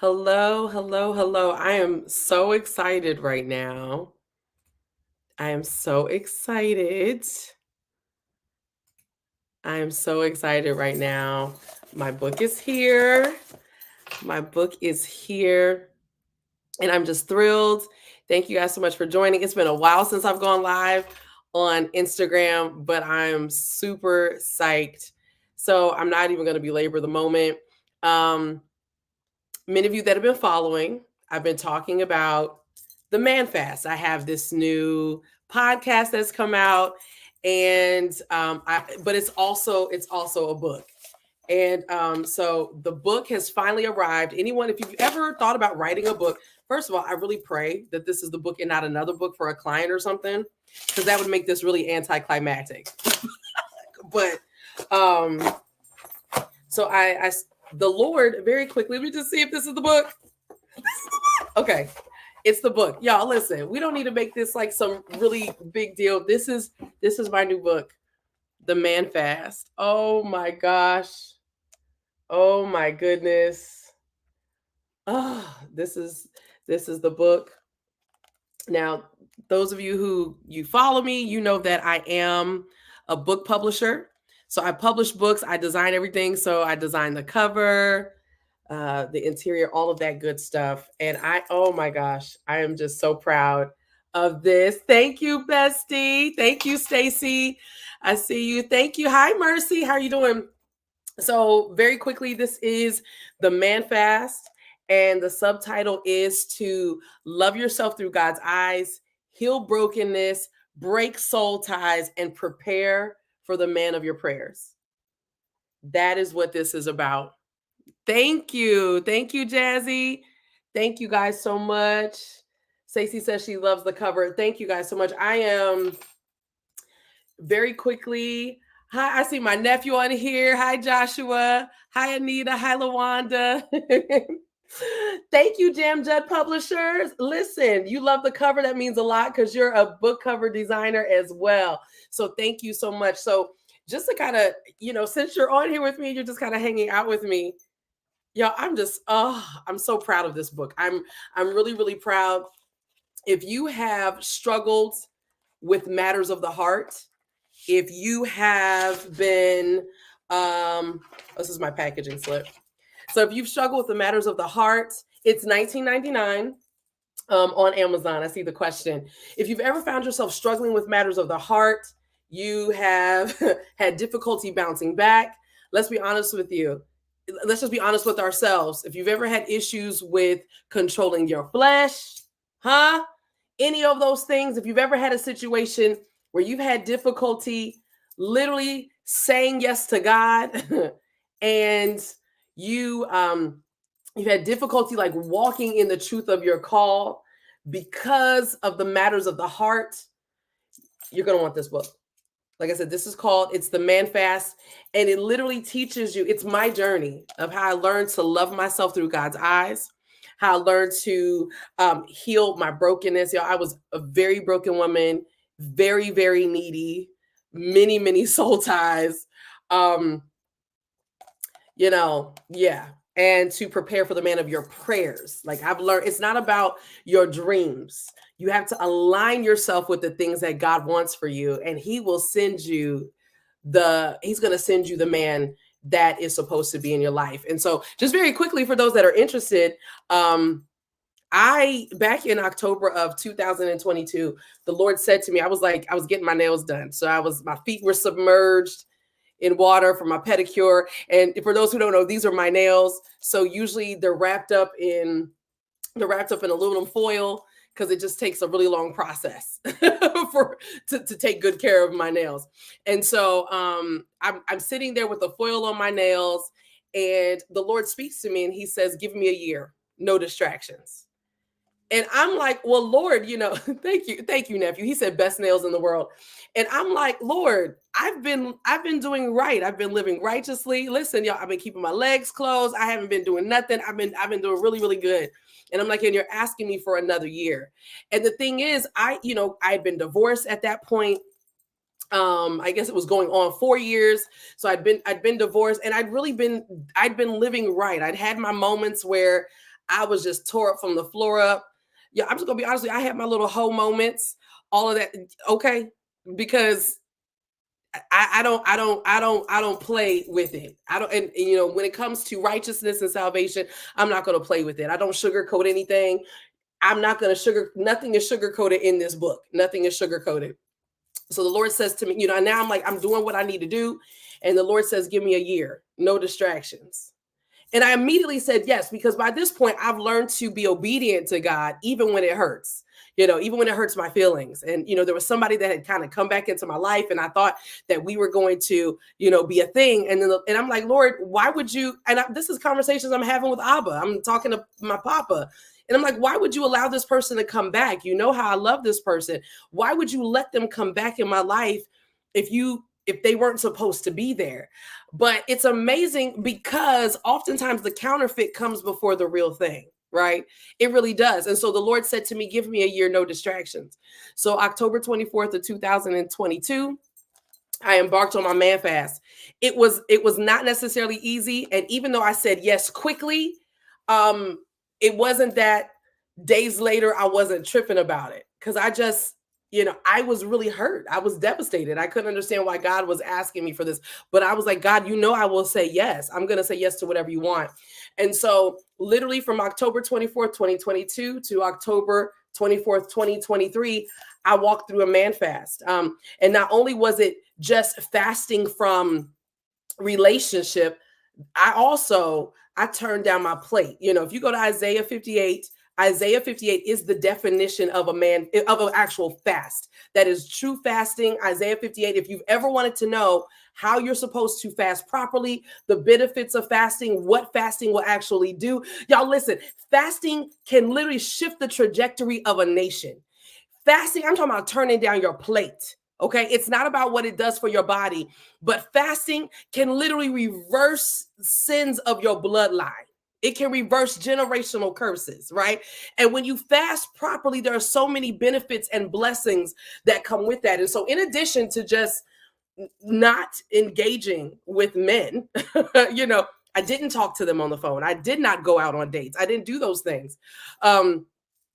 Hello, hello, hello. I am so excited right now. I am so excited. I am so excited right now. My book is here. My book is here, and I'm just thrilled. Thank you guys so much for joining. It's been a while since I've gone live on Instagram, but I'm super psyched. So I'm not even going to belabor the moment. Um, Many of you that have been following, I've been talking about the Man Fast. I have this new podcast that's come out, and but it's also a book. And so the book has finally arrived. Anyone, if you've ever thought about writing a book, first of all, I really pray that this is the book and not another book for a client or something, because that would make this really anticlimactic. But um, so the Lord, very quickly, let me just see if this is the book. Okay, it's the book. Y'all listen, we don't need to make this like some really big deal. This is my new book, The Man Fast. Oh my gosh. Oh my goodness. Oh, this is the book. Now, those of you who you follow me, you know that I am a book publisher. So I publish books, I design everything. So I design the cover, the interior, all of that good stuff. And oh my gosh, I am just so proud of this. Thank you, bestie. Thank you, Stacy. I see you. Thank you. Hi, Mercy. How are you doing? So, very quickly, this is the Man Fast, and the subtitle is to love yourself through God's eyes, heal brokenness, break soul ties, and prepare for the man of your prayers. That is what this is about. Thank you. Thank you, Jazzy. Thank you guys so much. Stacey says she loves the cover. Thank you guys so much. I am very quickly. Hi, I see my nephew on here. Hi, Joshua. Hi, Anita. Hi, Lawanda. Thank you, Jam Judd Publishers. Listen, you love the cover. That means a lot because you're a book cover designer as well. So thank you so much. So just to kind of, since you're on here with me, you're just kind of hanging out with me. Yeah, I'm so proud of this book. I'm really, really proud. If you have struggled with matters of the heart, if you have been, this is my packaging slip. So if you've struggled with the matters of the heart, it's $19.99 on Amazon. I see the question. If you've ever found yourself struggling with matters of the heart, you have had difficulty bouncing back. Let's be honest with you. Let's just be honest with ourselves. If you've ever had issues with controlling your flesh, any of those things, if you've ever had a situation where you've had difficulty literally saying yes to God and you've had difficulty like walking in the truth of your call because of the matters of the heart, you're going to want this book. Like I said, it's the Man Fast, and it literally teaches you, it's my journey of how I learned to love myself through God's eyes, how I learned to heal my brokenness. I was a very broken woman, very, very needy, many, many soul ties. Yeah. And to prepare for the man of your prayers. Like I've learned, it's not about your dreams. You have to align yourself with the things that God wants for you, and he will send you he's going to send you the man that is supposed to be in your life. And so just very quickly, for those that are interested, back in October of 2022, the Lord said to me, I was getting my nails done. So my feet were submerged in water for my pedicure. And for those who don't know, these are my nails. So usually they're wrapped up in aluminum foil because it just takes a really long process to take good care of my nails. And so I'm sitting there with the foil on my nails, and the Lord speaks to me and he says, give me a year, no distractions. And I'm like, well, Lord, thank you, nephew. He said best nails in the world. And I'm like, Lord, I've been doing right. I've been living righteously. Listen, y'all, I've been keeping my legs closed. I haven't been doing nothing. I've been doing really, really good. And I'm like, and you're asking me for another year. And the thing is, I'd been divorced at that point. I guess it was going on 4 years. So I'd been divorced, and I'd been living right. I'd had my moments where I was just tore up from the floor up. Yeah, I'm just gonna be honest with you. I had my little hoe moments, all of that. Okay, because I don't play with it. I don't, and you know, when it comes to righteousness and salvation, I'm not gonna play with it. I don't sugarcoat anything. I'm not gonna nothing is sugarcoated in this book. Nothing is sugarcoated. So the Lord says to me, you know, and now I'm like, I'm doing what I need to do. And the Lord says, give me a year, no distractions. And I immediately said yes, because by this point, I've learned to be obedient to God, even when it hurts, you know, even when it hurts my feelings. And, you know, there was somebody that had kind of come back into my life, and I thought that we were going to, you know, be a thing. And then, and I'm like, Lord, why would you? And this is conversations I'm having with Abba. I'm talking to my papa. And I'm like, why would you allow this person to come back? You know how I love this person. Why would you let them come back in my life if they weren't supposed to be there? But it's amazing because oftentimes the counterfeit comes before the real thing, right? It really does. And so the Lord said to me, give me a year, no distractions. So October 24th of 2022, I embarked on my man fast. It was not necessarily easy. And even though I said yes quickly, um, it wasn't that days later I wasn't tripping about it. Cause I just, you know, I was really hurt. I was devastated. I couldn't understand why God was asking me for this. But I was like, God, you know, I will say yes. I'm gonna say yes to whatever you want. And so literally from October 24th, 2022 to October 24th, 2023, I walked through a man fast. And not only was it just fasting from relationship, I turned down my plate. You know, if you go to Isaiah 58 is the definition of an actual fast. That is true fasting. Isaiah 58. If you've ever wanted to know how you're supposed to fast properly, the benefits of fasting, what fasting will actually do, y'all listen, fasting can literally shift the trajectory of a nation. Fasting, I'm talking about turning down your plate. Okay. It's not about what it does for your body, but fasting can literally reverse sins of your bloodline. It can reverse generational curses, right? And when you fast properly, there are so many benefits and blessings that come with that. And so, in addition to just not engaging with men, you know, I didn't talk to them on the phone. I did not go out on dates. I didn't do those things.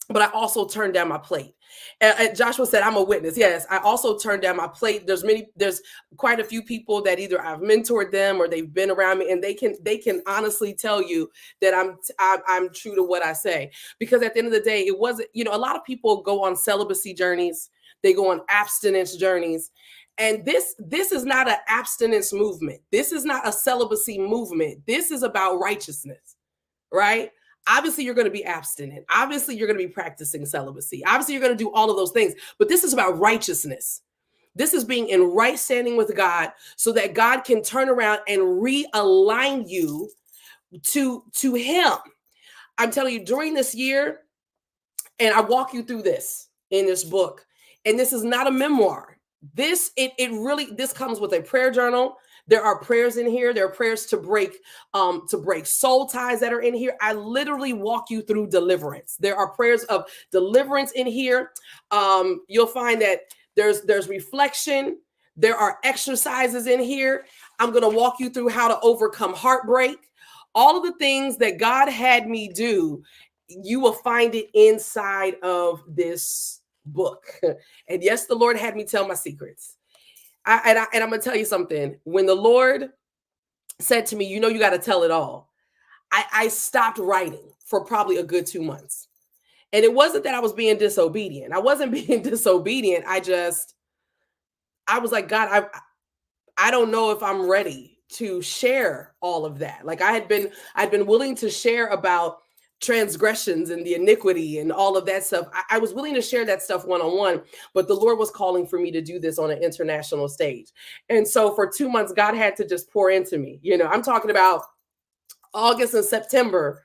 But I also turned down my plate. And Joshua said, I'm a witness. Yes, I also turned down my plate. There's quite a few people that either I've mentored them or they've been around me, and they can honestly tell you that I'm true to what I say. Because at the end of the day, it wasn't, you know, a lot of people go on celibacy journeys, they go on abstinence journeys. And this is not an abstinence movement. This is not a celibacy movement. This is about righteousness, right? Obviously, you're going to be abstinent. Obviously, you're going to be practicing celibacy. Obviously, you're going to do all of those things. But this is about righteousness. This is being in right standing with God so that God can turn around and realign you to Him. I'm telling you, during this year, and I walk you through this in this book, and this is not a memoir. This comes with a prayer journal. There are prayers in here. There are prayers to break soul ties that are in here. I literally walk you through deliverance. There are prayers of deliverance in here. You'll find that there's reflection. There are exercises in here. I'm going to walk you through how to overcome heartbreak. All of the things that God had me do, you will find it inside of this book. And yes, the Lord had me tell my secrets. And I'm gonna tell you something. When the Lord said to me, you know, you got to tell it all, I stopped writing for probably a good 2 months. And it wasn't that I was being disobedient. I wasn't being disobedient. I was like, God, I don't know if I'm ready to share all of that. Like I'd been willing to share about transgressions and the iniquity and all of that stuff. I was willing to share that stuff one-on-one, but the Lord was calling for me to do this on an international stage. And so for 2 months, God had to just pour into me. You know, I'm talking about August and September.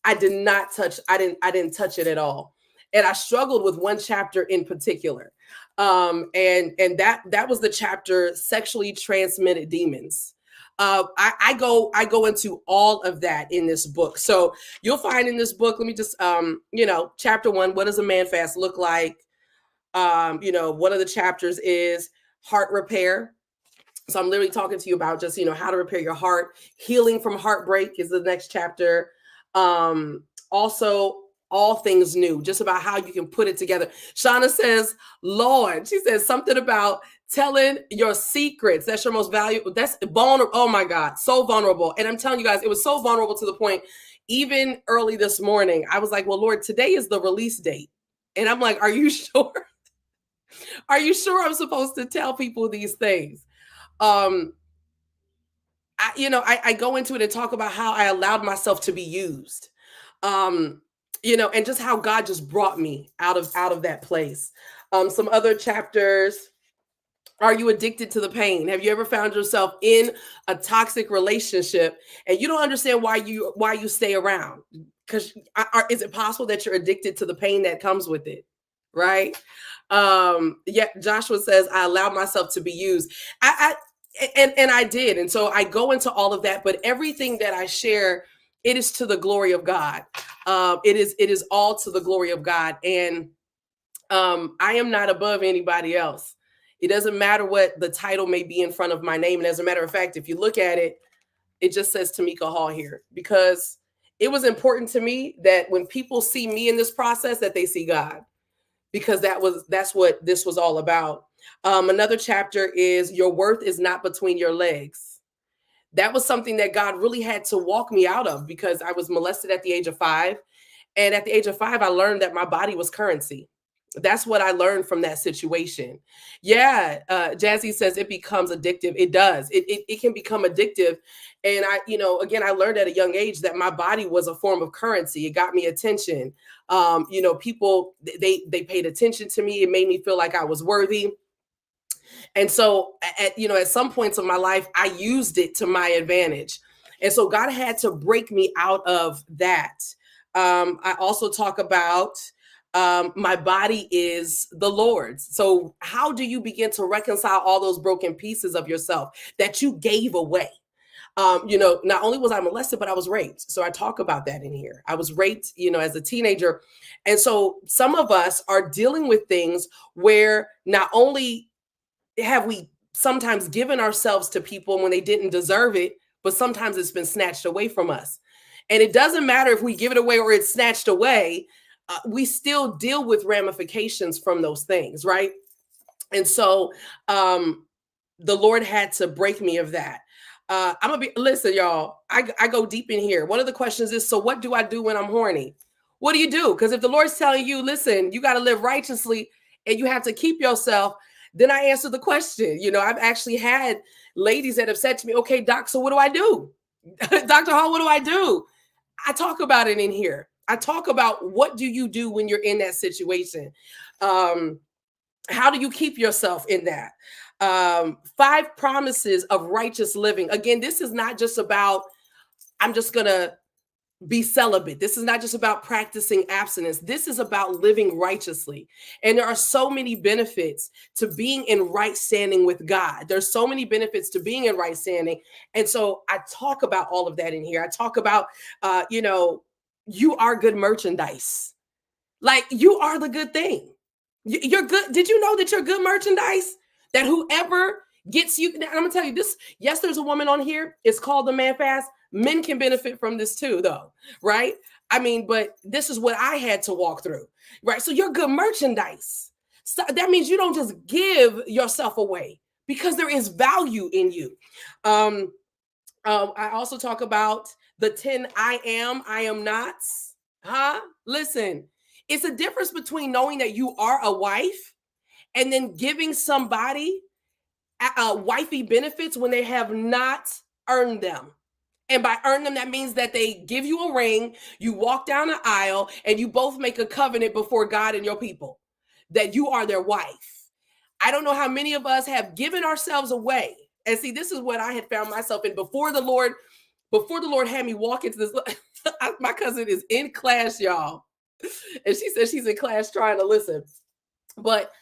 I didn't touch it at all. And I struggled with one chapter in particular. And that was the chapter Sexually Transmitted Demons. I go into all of that in this book. So you'll find in this book, let me just chapter 1, what does a man fast look like? One of the chapters is heart repair. So I'm literally talking to you about just, how to repair your heart. Healing from heartbreak is the next chapter. also all things new, just about how you can put it together. Shauna says, Lord, she says something about telling your secrets. That's your most valuable. That's vulnerable. Oh my God, so vulnerable. And I'm telling you guys, it was so vulnerable to the point, even early this morning, I was like, well, Lord, today is the release date. And I'm like, are you sure? Are you sure I'm supposed to tell people these things? I go into it and talk about how I allowed myself to be used. Um, and just how God just brought me out of that place. Some other chapters. Are you addicted to the pain? Have you ever found yourself in a toxic relationship and you don't understand why you stay around? Because is it possible that you're addicted to the pain that comes with it? Right? Yeah, Joshua says, I allowed myself to be used. And I did. And so I go into all of that, but everything that I share, it is to the glory of God. It is all to the glory of God. And I am not above anybody else. It doesn't matter what the title may be in front of my name. And as a matter of fact, if you look at it, it just says Tamika Hall here, because it was important to me that when people see me in this process, that they see God, because that's what this was all about. Another chapter is your worth is not between your legs. That was something that God really had to walk me out of, because I was molested at the age of 5. And at the age of 5, I learned that my body was currency. That's what I learned from that situation. Yeah, Jazzy says it becomes addictive. It does. It can become addictive. And again, I learned at a young age that my body was a form of currency. It got me attention. People, they paid attention to me. It made me feel like I was worthy. And so at some points of my life, I used it to my advantage. And so God had to break me out of that. I also talk about my body is the Lord's. So how do you begin to reconcile all those broken pieces of yourself that you gave away? Not only was I molested, but I was raped. So I talk about that in here. I was raped, as a teenager. And so some of us are dealing with things where not only have we sometimes given ourselves to people when they didn't deserve it, but sometimes it's been snatched away from us. And it doesn't matter if we give it away or it's snatched away, we still deal with ramifications from those things, right? And so the Lord had to break me of that. Listen, y'all, I go deep in here. One of the questions is, so what do I do when I'm horny? What do you do? Because if the Lord's telling you, listen, you got to live righteously and you have to keep yourself, then I answer the question. I've actually had ladies that have said to me, okay, doc, so what do I do? Dr. Hall, what do I do? I talk about it in here. I talk about what do you do when you're in that situation? How do you keep yourself in that? 5 promises of righteous living. Again, this is not just about, I'm just going to be celibate. This is not just about practicing abstinence. This is about living righteously. And there are so many benefits to being in right standing with God. There's so many benefits to being in right standing. And so I talk about all of that in here. I talk about, you are good merchandise. Like, you are the good thing. You're good. Did you know that you're good merchandise? That whoever gets you, I'm gonna tell you this. Yes, there's a woman on here. It's called the Man Fast. Men can benefit from this too, though, right? I mean, but this is what I had to walk through, right? So you're good merchandise. So that means you don't just give yourself away, because there is value in you. I also talk about the 10 I am nots. Listen, it's a difference between knowing that you are a wife and then giving somebody wifey benefits when they have not earned them. And by earn them, that means that they give you a ring, you walk down the aisle, and you both make a covenant before God and your people that you are their wife. I don't know how many of us have given ourselves away. And see, this is what I had found myself in before the Lord had me walk into this. My cousin is in class, y'all. And she says she's in class trying to listen. But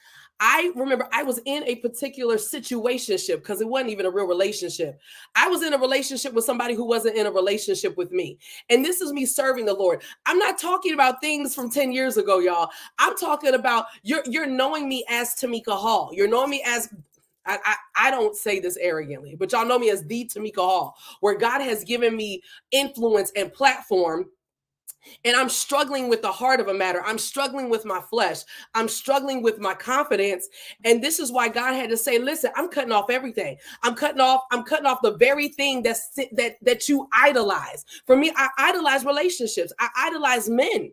I remember I was in a particular situationship, because it wasn't even a real relationship. I was in a relationship with somebody who wasn't in a relationship with me. And this is me serving the Lord. I'm not talking about things from 10 years ago, y'all. I'm talking about you're knowing me as Tamika Hall. You're knowing me as, I don't say this arrogantly, but y'all know me as the Tamika Hall, where God has given me influence and platform. And I'm struggling with the heart of a matter. I'm struggling with my flesh. I'm struggling with my confidence. And this is why God had to say, listen, I'm cutting off everything. I'm cutting off the very thing that you idolize. For me, I idolize relationships. I idolize men.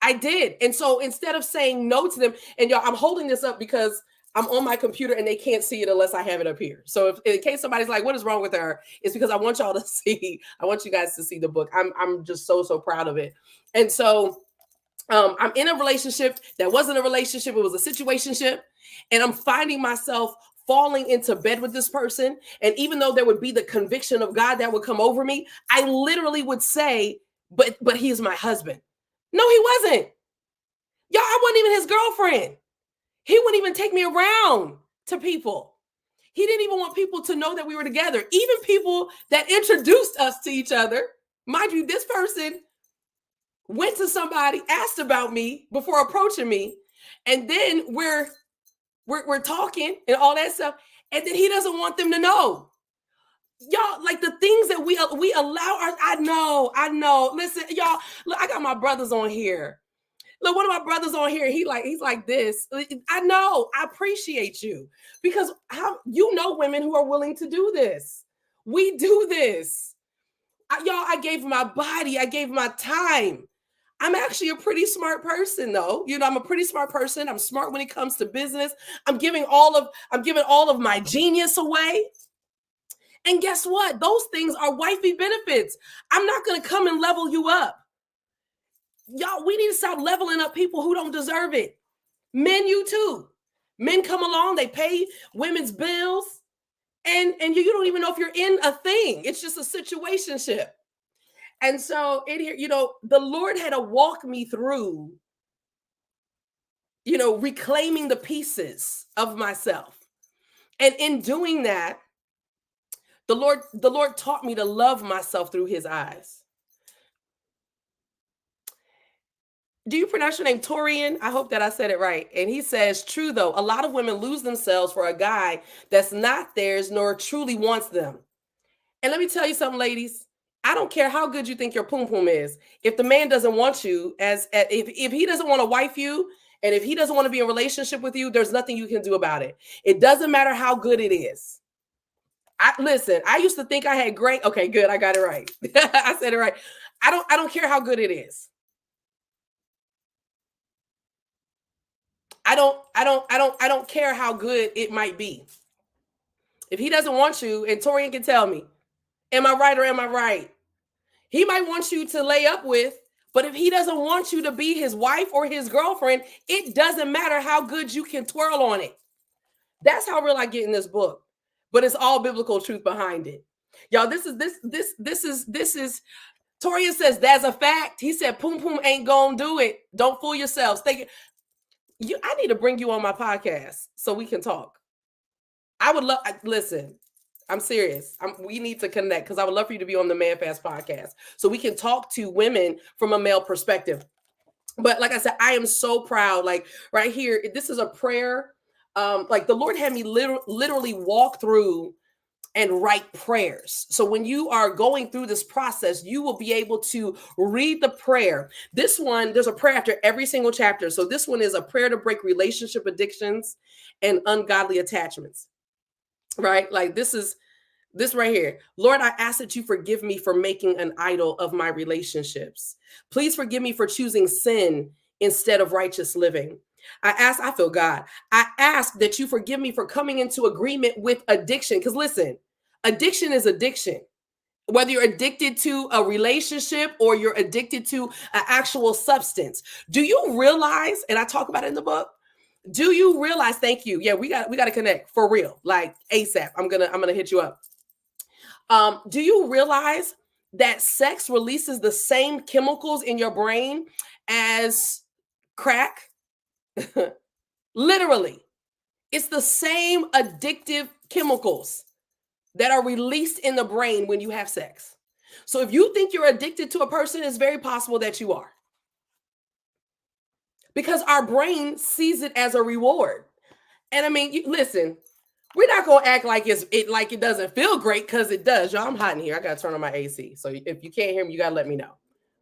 I did. And so instead of saying no to them, and y'all, I'm holding this up because I'm on my computer and they can't see it unless I have it up here. So if in case somebody's like, what is wrong with her? It's because I want y'all to see, I want you guys to see the book. I'm just so proud of it. And so I'm in a relationship that wasn't a relationship, it was a situationship. And I'm finding myself falling into bed with this person. And even though there would be the conviction of God that would come over me, I literally would say, but he's my husband. No, he wasn't. Y'all, I wasn't even his girlfriend. He wouldn't even take me around to people. He didn't even want people to know that we were together. Even people that introduced us to each other. Mind you, this person went to somebody, asked about me before approaching me. And then we're talking and all that stuff. And then he doesn't want them to know. Y'all, like the things that we allow. I know. Listen, y'all, look, I got my brothers on here. Look, one of my brothers on here, he's like this. I know, I appreciate you because women who are willing to do this. We do this. I gave my body, I gave my time. I'm actually a pretty smart person though. I'm a pretty smart person. I'm smart when it comes to business. I'm giving all of my genius away. And guess what? Those things are wifey benefits. I'm not going to come and level you up. Y'all, we need to stop leveling up people who don't deserve it. Men, you too. Men come along, they pay women's bills, and you don't even know if you're in a thing. It's just a situationship. And so in here, the Lord had to walk me through, reclaiming the pieces of myself. And in doing that, the Lord taught me to love myself through his eyes. Do you pronounce your name Torian? I hope that I said it right. And he says, true though, a lot of women lose themselves for a guy that's not theirs nor truly wants them. And let me tell you something, ladies. I don't care how good you think your poom poom is. If the man doesn't want you, if he doesn't want to wife you, and if he doesn't want to be in a relationship with you, there's nothing you can do about it. It doesn't matter how good it is. Listen, I used to think I had great. Okay, good. I got it right. I said it right. I don't care how good it is. I don't care how good it might be. If he doesn't want you, and Torian can tell me, am I right or am I right? He might want you to lay up with, but if he doesn't want you to be his wife or his girlfriend, it doesn't matter how good you can twirl on it. That's how real I get in this book. But it's all biblical truth behind it. Y'all, this is Torian says that's a fact. He said poom poom ain't gonna do it. Don't fool yourselves. I need to bring you on my podcast so we can talk. I would love, listen, I'm serious. We need to connect because I would love for you to be on the Man Fast podcast so we can talk to women from a male perspective. But like I said, I am so proud. Like right here, this is a prayer. Like the Lord had me literally walk through and write prayers. So when you are going through this process, you will be able to read the prayer. This one, there's a prayer after every single chapter. So this one is a prayer to break relationship addictions and ungodly attachments. Right? Like this right here. Lord, I ask that you forgive me for making an idol of my relationships. Please forgive me for choosing sin instead of righteous living. I feel God. I ask that you forgive me for coming into agreement with addiction. Because listen, addiction is addiction. Whether you're addicted to a relationship or you're addicted to an actual substance. Do you realize, and I talk about it in the book, do you realize, thank you. Yeah, we got to connect for real, like ASAP. I'm gonna hit you up. Do you realize that sex releases the same chemicals in your brain as crack? Literally, it's the same addictive chemicals that are released in the brain when you have sex. So if you think you're addicted to a person, it's very possible that you are. Because our brain sees it as a reward. And I mean, listen, we're not going to act like it doesn't feel great because it does. Y'all, I'm hot in here. I got to turn on my AC. So if you can't hear me, you got to let me know.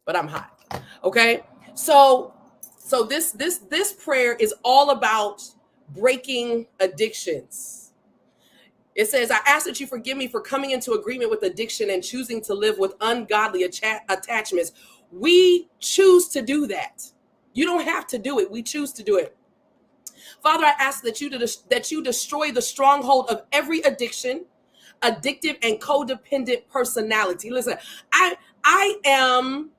But I'm hot. Okay. So this prayer is all about breaking addictions. It says, I ask that you forgive me for coming into agreement with addiction and choosing to live with ungodly attachments. We choose to do that. You don't have to do it. We choose to do it. Father, I ask that you destroy the stronghold of every addiction, addictive and codependent personality. Listen, I am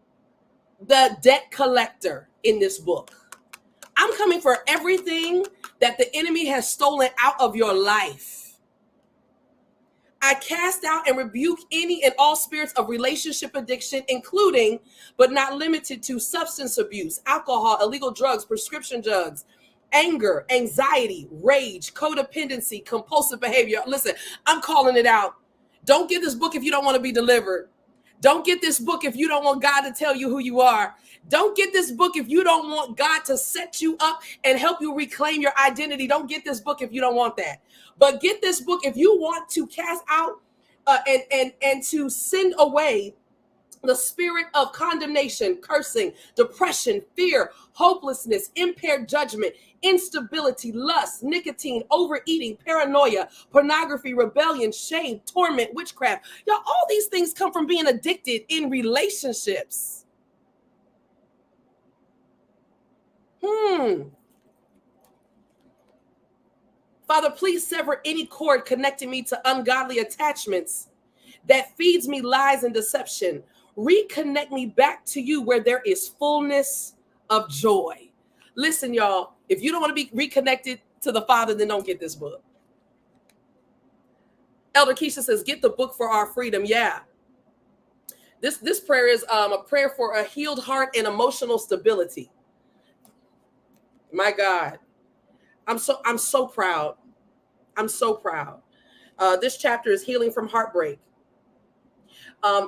the debt collector in this book. I'm coming for everything that the enemy has stolen out of your life. I cast out and rebuke any and all spirits of relationship addiction, including but not limited to substance abuse, alcohol, illegal drugs, prescription drugs, anger, anxiety, rage, codependency, compulsive behavior. Listen, I'm calling it out. Don't get this book if you don't want to be delivered. Don't get this book if you don't want God to tell you who you are. Don't get this book if you don't want God to set you up and help you reclaim your identity. Don't get this book if you don't want that. But get this book if you want to cast out and to send away the spirit of condemnation, cursing, depression, fear, hopelessness, impaired judgment, instability, lust, nicotine, overeating, paranoia, pornography, rebellion, shame, torment, witchcraft. Y'all, all these things come from being addicted in relationships. Father, please sever any cord connecting me to ungodly attachments that feeds me lies and deception. Reconnect me back to you where there is fullness of joy. Listen, y'all, if you don't want to be reconnected to the Father, then don't get this book. Elder Keisha says, get the book for our freedom. Yeah. This prayer is a prayer for a healed heart and emotional stability. My God. I'm so proud. I'm so proud. This chapter is healing from heartbreak. I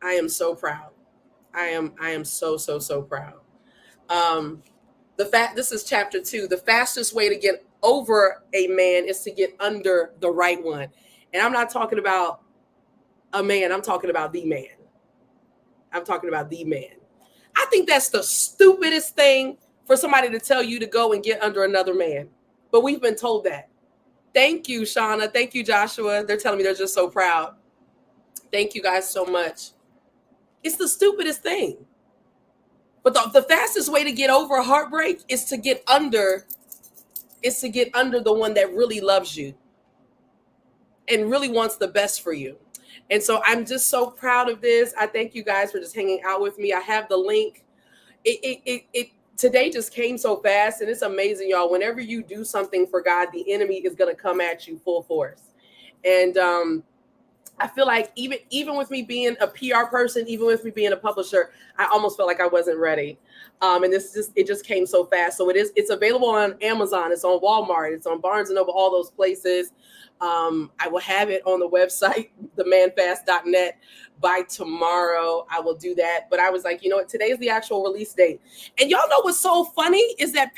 am so proud. I am so proud. This is chapter 2. The fastest way to get over a man is to get under the right one. And I'm not talking about a man. I'm talking about the man. I'm talking about the man. I think that's the stupidest thing for somebody to tell you to go and get under another man. But we've been told that. Thank you, Shauna. Thank you, Joshua. They're telling me they're just so proud. Thank you guys so much. It's the stupidest thing. But the fastest way to get over heartbreak is to get under the one that really loves you and really wants the best for you. And so I'm just so proud of this. I thank you guys for just hanging out with me. I have the link. It today just came so fast, and it's amazing, y'all. Whenever you do something for God, the enemy is going to come at you full force. And I feel like even with me being a PR person, even with me being a publisher, I almost felt like I wasn't ready. And it just came so fast. So it's available on Amazon, it's on Walmart, it's on Barnes and Noble, all those places. I will have it on the website, themanfast.net, by tomorrow. I will do that. But I was like, you know what? Today is the actual release date. And y'all know what's so funny is that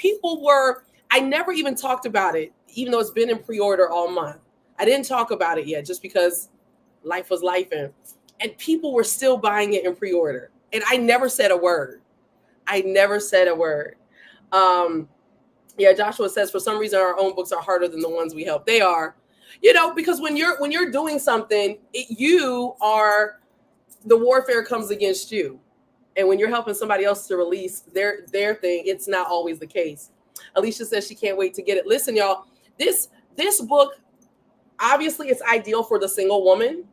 I never even talked about it, even though it's been in pre-order all month. I didn't talk about it yet just because life was life, and people were still buying it in pre-order. And I never said a word. Yeah, Joshua says, for some reason, our own books are harder than the ones we help. They are, because when you're doing something, the warfare comes against you. And when you're helping somebody else to release their thing, it's not always the case. Alicia says she can't wait to get it. Listen, y'all, this book, obviously it's ideal for the single woman,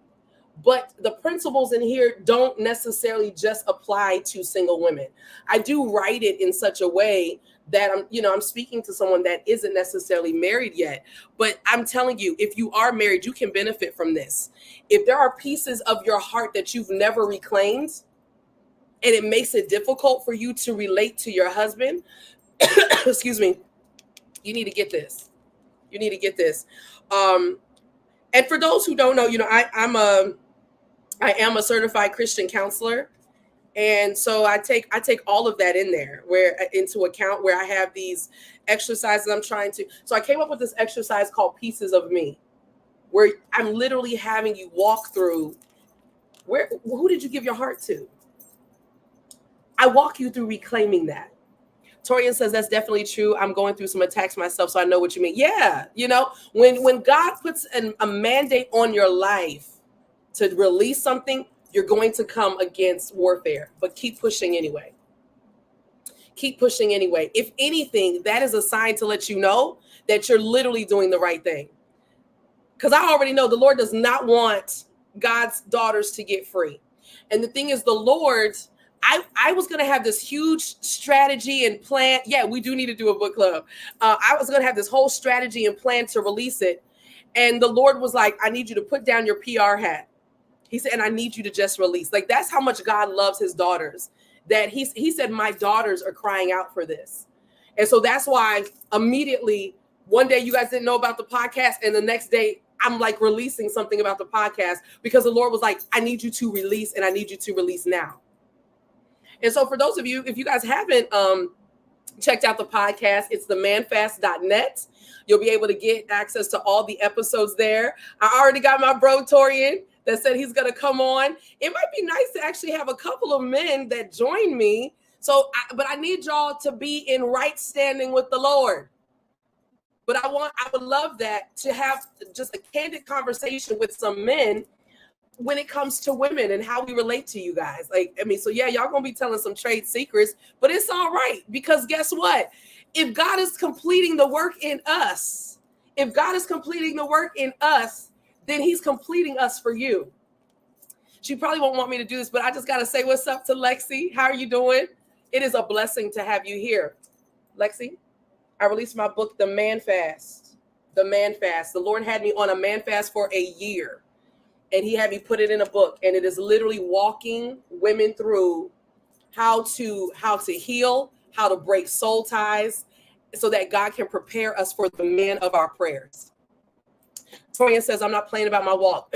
but the principles in here don't necessarily just apply to single women. I do write it in such a way that I'm speaking to someone that isn't necessarily married yet. But I'm telling you, if you are married, you can benefit from this. If there are pieces of your heart that you've never reclaimed, and it makes it difficult for you to relate to your husband, excuse me, you need to get this. You need to get this. And for those who don't know, I am a certified Christian counselor. And so I take all of that into account, where I have these exercises so I came up with this exercise called Pieces of Me, where I'm literally having you walk through Who did you give your heart to? I walk you through reclaiming that. Torian says that's definitely true. I'm going through some attacks myself, so I know what you mean. Yeah, when God puts a mandate on your life to release something, you're going to come against warfare, but keep pushing anyway. Keep pushing anyway. If anything, that is a sign to let you know that you're literally doing the right thing. Because I already know the Lord does not want God's daughters to get free. And the thing is, the Lord, I was going to have this huge strategy and plan. Yeah, we do need to do a book club. I was going to have this whole strategy and plan to release it. And the Lord was like, I need you to put down your PR hat. He said, and I need you to just release. Like, that's how much God loves his daughters, that he said, my daughters are crying out for this. And so that's why immediately one day you guys didn't know about the podcast. And the next day I'm like releasing something about the podcast because the Lord was like, I need you to release, and I need you to release now. And so for those of you, if you guys haven't checked out the podcast, it's themanfast.net. You'll be able to get access to all the episodes there. I already got my bro Torian that said he's going to come on. It might be nice to actually have a couple of men that join me. But I need y'all to be in right standing with the Lord. But I would love that, to have just a candid conversation with some men when it comes to women and how we relate to you guys. So yeah, y'all gonna be telling some trade secrets, but it's all right, because guess what? If God is completing the work in us, then he's completing us for you. She probably won't want me to do this, but I just got to say what's up to Lexi. How are you doing? It is a blessing to have you here. Lexi, I released my book, The Man Fast. The Man Fast. The Lord had me on a man fast for a year, and he had me put it in a book. And it is literally walking women through how to heal, how to break soul ties, so that God can prepare us for the man of our prayers. Torian says, I'm not playing about my walk.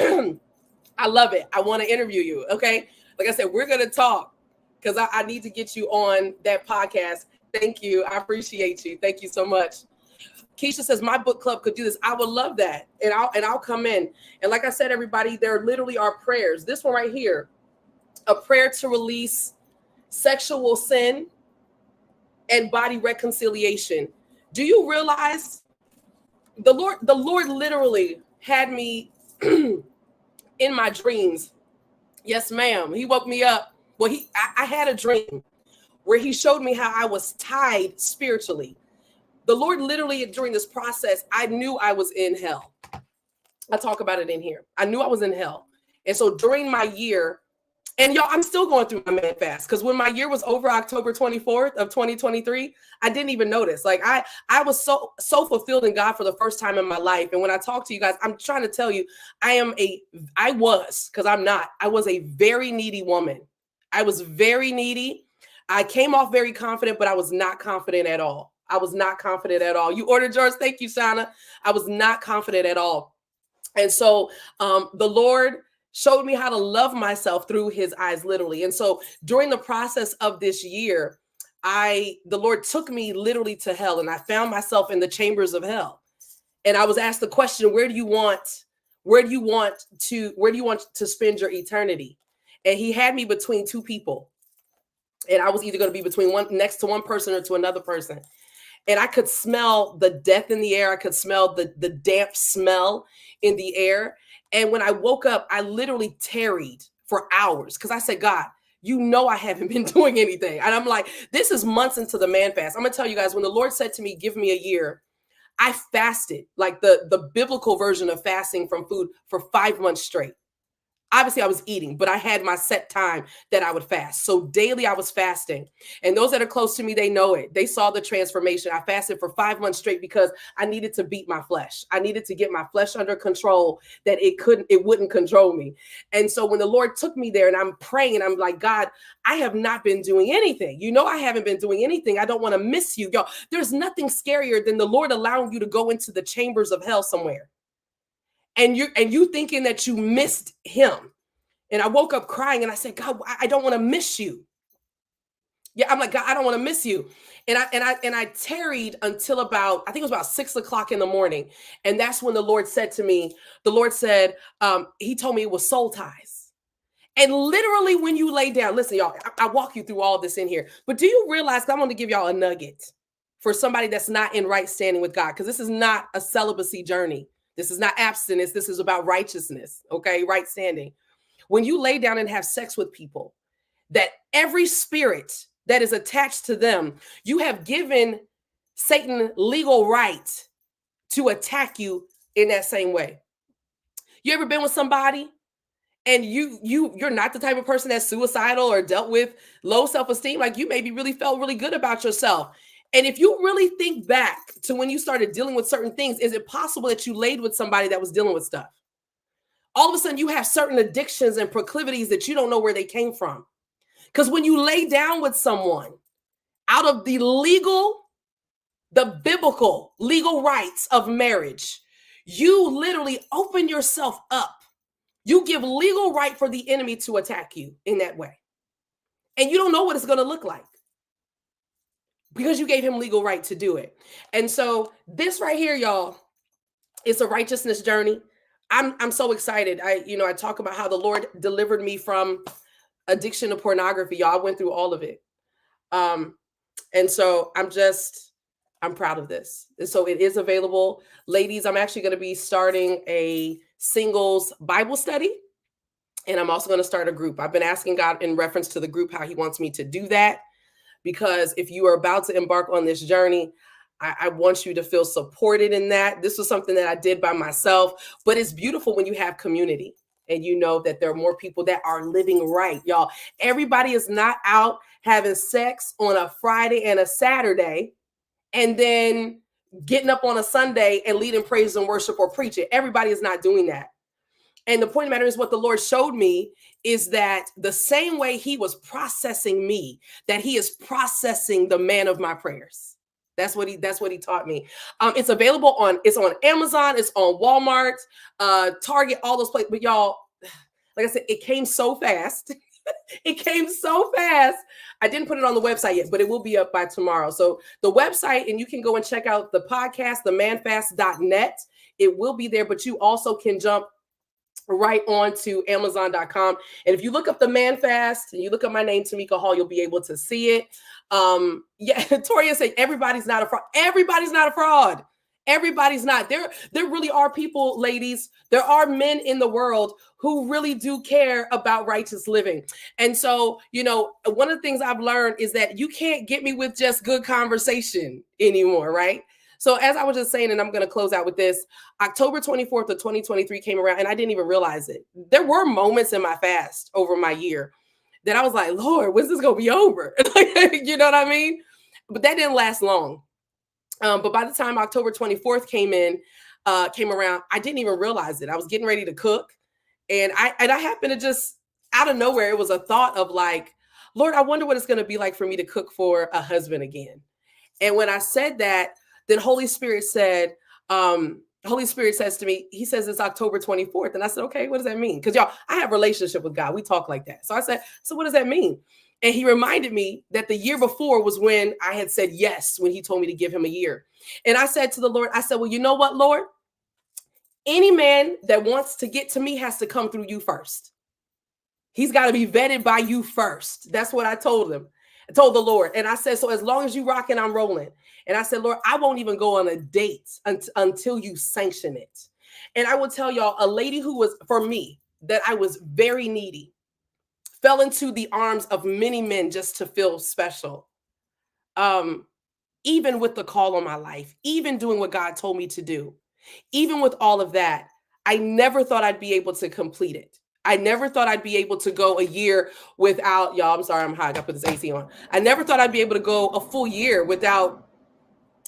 I love it. I want to interview you. Okay. Like I said, we're going to talk, because I need to get you on that podcast. Thank you. I appreciate you. Thank you so much. Keisha says, my book club could do this. I would love that. And I'll come in. And like I said, everybody, there literally are prayers. This one right here, a prayer to release sexual sin and body reconciliation. Do you realize the Lord literally had me in my dreams? Yes, ma'am. He woke me up. Well, I had a dream where he showed me how I was tied spiritually. The Lord literally, during this process, I knew I was in hell. I talk about it in here. I knew I was in hell. And so during my year, and y'all, I'm still going through my man fast, because when my year was over, October 24th of 2023, I didn't even notice. Like I was so fulfilled in God for the first time in my life. And when I talk to you guys, I'm trying to tell you, I was a very needy woman. I was very needy. I came off very confident, but I was not confident at all. You ordered yours. Thank you, Shauna. I was not confident at all. And so the Lord showed me how to love myself through his eyes, literally. And so during the process of this year, the Lord took me literally to hell, and I found myself in the chambers of hell. And I was asked the question, where do you want to spend your eternity? And he had me between two people. And I was either going to be next to one person or to another person. And I could smell the death in the air. I could smell the damp smell in the air. And when I woke up, I literally tarried for hours, because I said, God, I haven't been doing anything. And I'm like, this is months into the man fast. I'm going to tell you guys, when the Lord said to me, give me a year, I fasted, like the biblical version of fasting from food, for 5 months straight. Obviously, I was eating, but I had my set time that I would fast. So daily I was fasting. And those that are close to me, they know it. They saw the transformation. I fasted for 5 months straight because I needed to beat my flesh. I needed to get my flesh under control, that it wouldn't control me. And so when the Lord took me there, and I'm praying, and I'm like, God, I have not been doing anything. I haven't been doing anything. I don't want to miss you. Y'all, there's nothing scarier than the Lord allowing you to go into the chambers of hell somewhere. And you thinking that you missed him. And I woke up crying, and I said, God, I don't want to miss you. Yeah, I'm like, God, I don't want to miss you. And I tarried until I think it was about 6 o'clock in the morning. And that's when the Lord said to me, he told me it was soul ties. And literally when you lay down, listen, y'all, I walk you through all of this in here, but do you realize, I'm going to give y'all a nugget for somebody that's not in right standing with God, because this is not a celibacy journey. This is not abstinence. This is about righteousness, okay? Right standing. When you lay down and have sex with people, that every spirit that is attached to them, you have given Satan legal right to attack you in that same way. You ever been with somebody and you're not the type of person that's suicidal or dealt with low self-esteem? Like, you maybe really felt really good about yourself. And if you really think back to when you started dealing with certain things, is it possible that you laid with somebody that was dealing with stuff? All of a sudden you have certain addictions and proclivities that you don't know where they came from. Because when you lay down with someone out of the biblical legal rights of marriage, you literally open yourself up. You give legal right for the enemy to attack you in that way. And you don't know what it's going to look like because you gave him legal right to do it. And so this right here, y'all, is a righteousness journey. I'm so excited. I talk about how the Lord delivered me from addiction to pornography. Y'all, I went through all of it. And so I'm proud of this. And so it is available. Ladies, I'm actually going to be starting a singles Bible study. And I'm also going to start a group. I've been asking God in reference to the group how he wants me to do that. Because if you are about to embark on this journey, I want you to feel supported in that. This was something that I did by myself, but it's beautiful when you have community and you know that there are more people that are living right, y'all. Everybody is not out having sex on a Friday and a Saturday and then getting up on a Sunday and leading praise and worship or preaching. Everybody is not doing that. And the point of the matter is, what the Lord showed me is that the same way he was processing me, that he is processing the man of my prayers. That's what he taught me. It's available it's on Amazon, it's on Walmart, Target, all those places. But y'all, like I said, it came so fast. It came so fast. I didn't put it on the website yet, but it will be up by tomorrow. So the website, and you can go and check out the podcast, themanfast.net. It will be there, but you also can jump right on to Amazon.com. And if you look up the Man Fast and you look up my name, Tamika Hall, you'll be able to see it. Yeah, Toria said everybody's not a fraud. Everybody's not a fraud. Everybody's not. There really are people, ladies. There are men in the world who really do care about righteous living. And so, one of the things I've learned is that you can't get me with just good conversation anymore, right? So as I was just saying, and I'm going to close out with this, October 24th of 2023 came around and I didn't even realize it. There were moments in my fast over my year that I was like, Lord, when's this going to be over? You know what I mean? But that didn't last long. But by the time October 24th came around, I didn't even realize it. I was getting ready to cook. And I happened to just, out of nowhere, it was a thought of like, Lord, I wonder what it's going to be like for me to cook for a husband again. And when I said that, then Holy Spirit says to me, he says it's October 24th. And I said, okay, what does that mean? Because y'all, I have a relationship with God. We talk like that. So I said, so what does that mean? And he reminded me that the year before was when I had said yes, when he told me to give him a year. And I said to the Lord, I said, well, you know what, Lord? Any man that wants to get to me has to come through you first. He's got to be vetted by you first. That's what I told him. I told the Lord. And I said, so as long as you rocking, I'm rolling. And I said, Lord, I won't even go on a date until you sanction it. And I will tell y'all, a lady who was, for me, that I was very needy, fell into the arms of many men just to feel special. Even with the call on my life, even doing what God told me to do, even with all of that, I never thought I'd be able to complete it. I never thought I'd be able to go a year without, y'all, I'm sorry, I'm hot. I got to put this AC on. I never thought I'd be able to go a full year without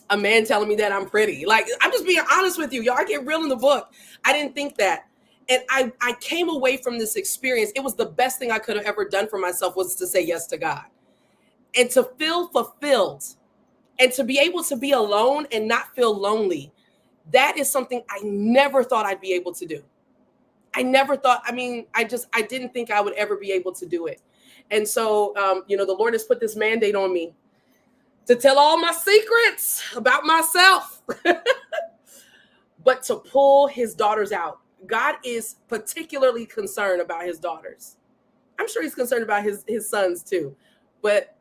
a man telling me that I'm pretty. Like, I'm just being honest with you. Y'all, I get real in the book. I didn't think that. And I came away from this experience. It was the best thing I could have ever done for myself, was to say yes to God. And to feel fulfilled and to be able to be alone and not feel lonely. That is something I never thought I'd be able to do. I never thought, I didn't think I would ever be able to do it. And so, the Lord has put this mandate on me to tell all my secrets about myself, but to pull his daughters out. God is particularly concerned about his daughters. I'm sure he's concerned about his sons too, but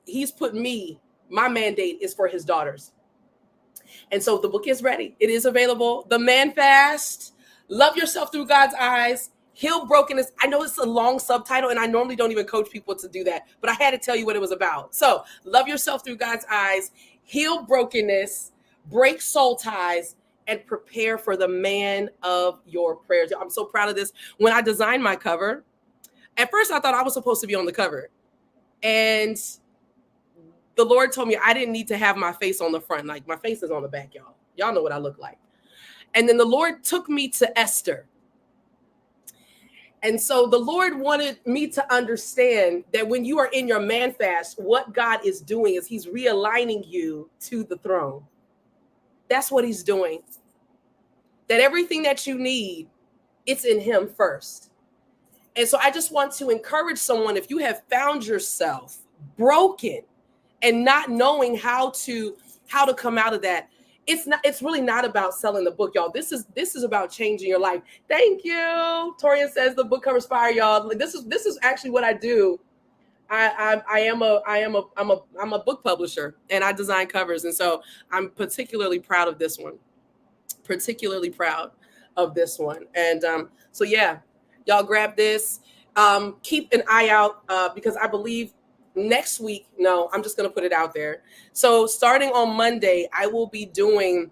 he's put me, my mandate is for his daughters. And so the book is ready. It is available. The Man Fast, Love Yourself Through God's Eyes, Heal Brokenness. I know it's a long subtitle, and I normally don't even coach people to do that, but I had to tell you what it was about. So, Love Yourself Through God's Eyes, Heal Brokenness, Break Soul Ties, and Prepare for the Man of Your Prayers. I'm so proud of this. When I designed my cover, at first I thought I was supposed to be on the cover. And the Lord told me I didn't need to have my face on the front. Like, my face is on the back, y'all. Y'all know what I look like. And then the Lord took me to Esther. And so the Lord wanted me to understand that when you are in your man fast, what God is doing is he's realigning you to the throne. That's what he's doing. That everything that you need, it's in him first. And so I just want to encourage someone, if you have found yourself broken and not knowing how to come out of that, it's really not about selling the book, y'all. This is about changing your life. Thank you. Torian says the book covers fire, y'all. This is actually what I do. I'm a book publisher, and I design covers, and so I'm particularly proud of this one. And so yeah, y'all grab this. Keep an eye out because I believe next week, no, I'm just going to put it out there. So starting on Monday, I will be doing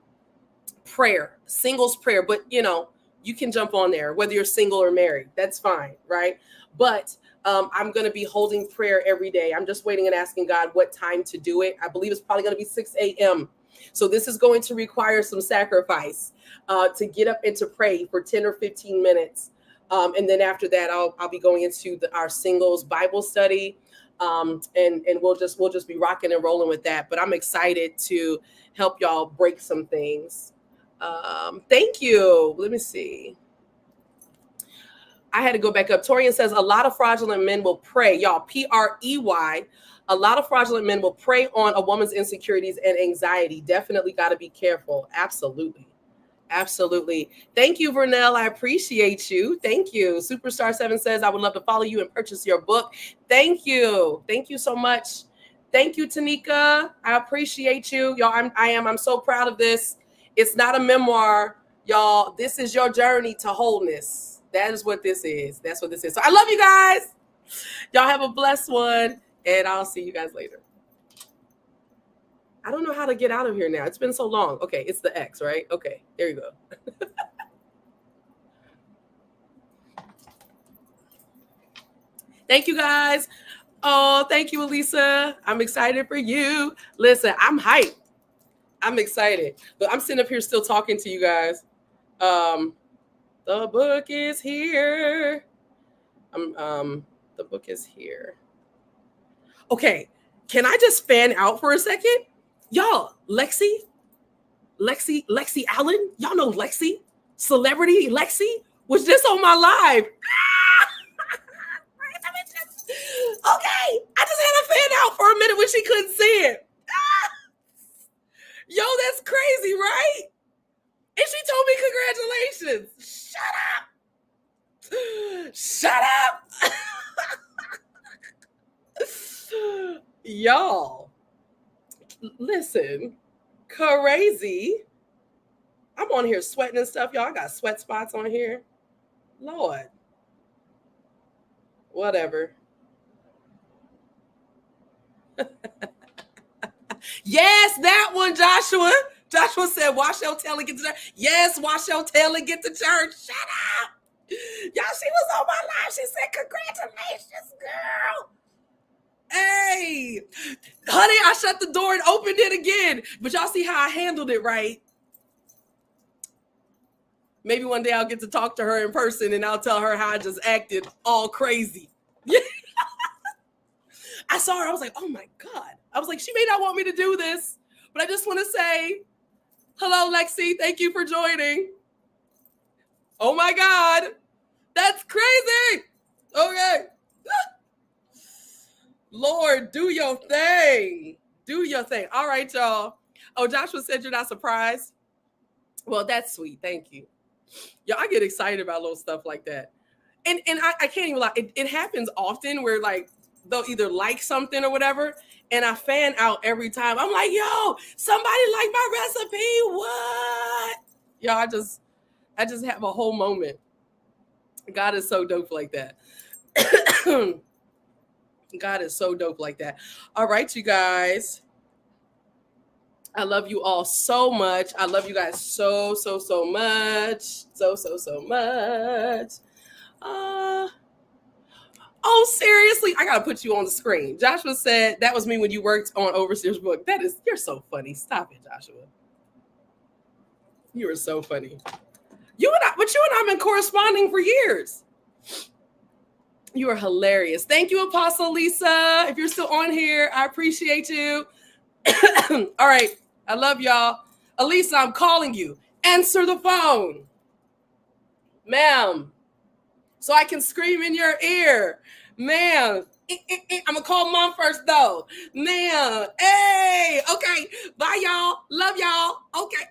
prayer, singles prayer, but you can jump on there, whether you're single or married, that's fine. Right. But I'm going to be holding prayer every day. I'm just waiting and asking God what time to do it. I believe it's probably going to be 6 a.m. So this is going to require some sacrifice to get up and to pray for 10 or 15 minutes. And then after that, I'll be going into our singles Bible study. And we'll just be rocking and rolling with that. But I'm excited to help y'all break some things. Thank you. Let me see. I had to go back up. Torian says a lot of fraudulent men will prey, y'all, Prey. A lot of fraudulent men will prey on a woman's insecurities and anxiety. Definitely got to be careful. Absolutely. Thank you, Vernell. I appreciate you. Thank you. Superstar 7 says, I would love to follow you and purchase your book. Thank you. Thank you so much. Thank you, Tanika. I appreciate you. Y'all, I'm so proud of this. It's not a memoir, y'all. This is your journey to wholeness. That is what this is. That's what this is. So I love you guys. Y'all have a blessed one, and I'll see you guys later. I don't know how to get out of here now. It's been so long. Okay, it's the X, right? Okay, there you go. Thank you, guys. Oh, thank you, Elisa. I'm excited for you. Listen, I'm hyped. I'm excited. But I'm sitting up here still talking to you guys. The book is here. The book is here. Okay, can I just fan out for a second? Y'all, Lexi Allen, y'all know Lexi, celebrity Lexi, was just on my live. Okay, I just had a fan out for a minute when she couldn't see it. Yo, that's crazy, right? And she told me congratulations. Shut up. Y'all, listen, crazy. I'm on here sweating and stuff, y'all. I got sweat spots on here. Lord. Whatever. Yes, that one, Joshua. Joshua said, wash your tail and get to church. Yes, wash your tail and get to church. Shut up. Y'all, she was on my live. She said, congratulations, girl. Hey, honey, I shut the door and opened it again. But y'all see how I handled it, right? Maybe one day I'll get to talk to her in person and I'll tell her how I just acted all crazy. I saw her. I was like, oh my God. I was like, she may not want me to do this, but I just want to say, hello, Lexi. Thank you for joining. Oh my God. That's crazy. Okay. Lord, do your thing. Do your thing. All right, y'all. Oh, Joshua said you're not surprised. Well, that's sweet. Thank you. Y'all, I get excited about little stuff like that. And I can't even lie. It happens often where like they'll either like something or whatever, and I fan out every time. I'm like, yo, somebody like my recipe. What? Yo, I just have a whole moment. God is so dope like that. God is so dope like that. All right, you guys. I love you all so much. I love you guys so much. So much. Oh, seriously, I gotta put you on the screen. Joshua said that was me when you worked on Overseer's book. You're so funny. Stop it, Joshua. You are so funny. You and I have been corresponding for years. You are hilarious. Thank you, Apostle Lisa. If you're still on here, I appreciate you. All right. I love y'all. Elisa, I'm calling you. Answer the phone. Ma'am. So I can scream in your ear. Ma'am. I'm going to call mom first, though. Ma'am. Hey. Okay. Bye, y'all. Love y'all. Okay.